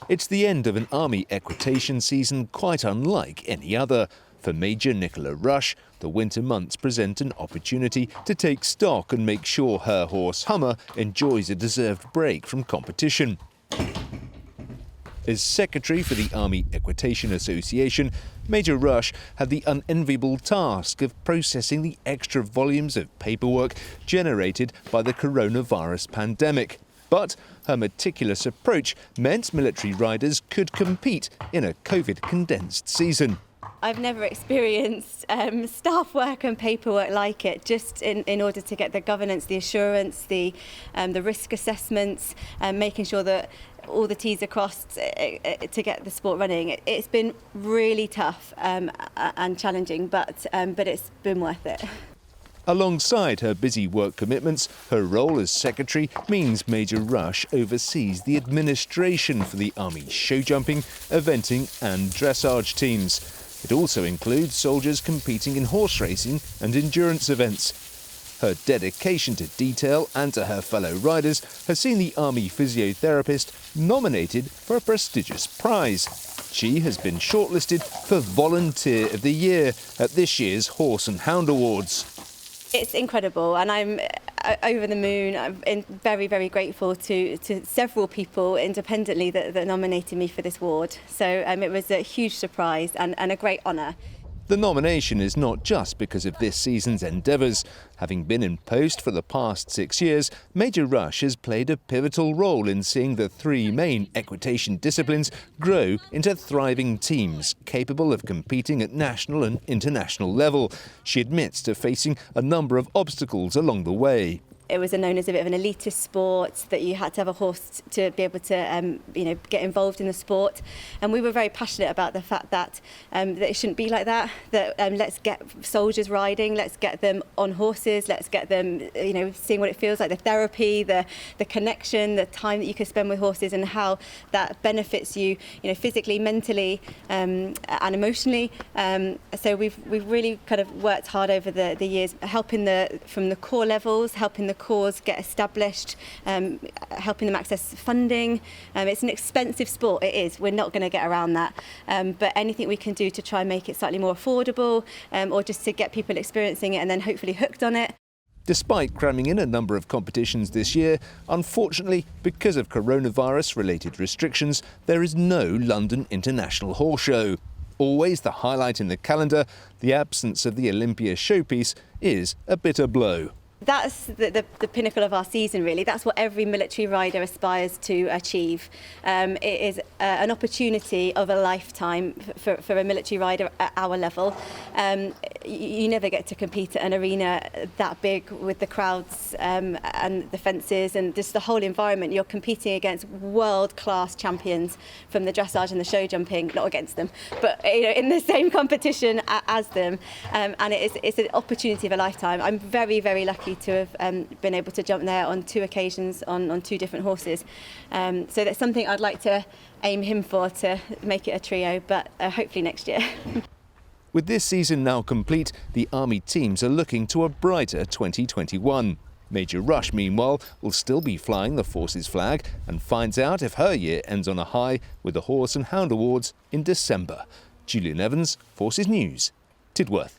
It's the end of an Army equitation season quite unlike any other. For Major Nicola Rush, the winter months present an opportunity to take stock and make sure her horse Hummer enjoys a deserved break from competition. As secretary for the Army Equitation Association, Major Rush had the unenviable task of processing the extra volumes of paperwork generated by the coronavirus pandemic. But her meticulous approach meant military riders could compete in a COVID-condensed season. I've never experienced staff work and paperwork like it, just in order to get the governance, the assurance, the risk assessments, making sure that all the T's are crossed to get the sport running. It's been really tough and challenging, but it's been worth it. Alongside her busy work commitments, her role as secretary means Major Rush oversees the administration for the Army show jumping, eventing and dressage teams. It also includes soldiers competing in horse racing and endurance events. Her dedication to detail and to her fellow riders has seen the Army physiotherapist nominated for a prestigious prize. She has been shortlisted for Volunteer of the Year at this year's Horse and Hound Awards. It's incredible, and I'm over the moon. I'm very, very grateful to several people independently that nominated me for this award. So it was a huge surprise and a great honour. The nomination is not just because of this season's endeavours. Having been in post for the past 6 years, Major Rush has played a pivotal role in seeing the three main equitation disciplines grow into thriving teams capable of competing at national and international level. She admits to facing a number of obstacles along the way. It was known as a bit of an elitist sport, that you had to have a horse to be able to get involved in the sport. And we were very passionate about the fact that it shouldn't be like that, let's get soldiers riding, let's get them on horses, let's get them seeing what it feels like, the therapy, the connection, the time that you can spend with horses and how that benefits you, physically, mentally and emotionally. So we've really kind of worked hard over the years, helping from the core levels, helping the cause get established, helping them access funding. It's an expensive sport, it is. We're not going to get around that. But anything we can do to try and make it slightly more affordable or just to get people experiencing it and then hopefully hooked on it. Despite cramming in a number of competitions this year, unfortunately, because of coronavirus-related restrictions, there is no London International Horse Show. Always the highlight in the calendar, the absence of the Olympia showpiece is a bitter blow. That's the pinnacle of our season, really. That's what every military rider aspires to achieve. It is an opportunity of a lifetime for a military rider at our level. You never get to compete at an arena that big with the crowds and the fences and just the whole environment. You're competing against world-class champions from the dressage and the show jumping, not against them, but in the same competition as them. And it's an opportunity of a lifetime. I'm very, very lucky to have been able to jump there on 2 occasions on 2 different horses. So that's something I'd like to aim him for, to make it a trio, but hopefully next year. With this season now complete, the Army teams are looking to a brighter 2021. Major Rush, meanwhile, will still be flying the Force's flag and finds out if her year ends on a high with the Horse and Hound Awards in December. Julian Evans, Forces News, Tidworth.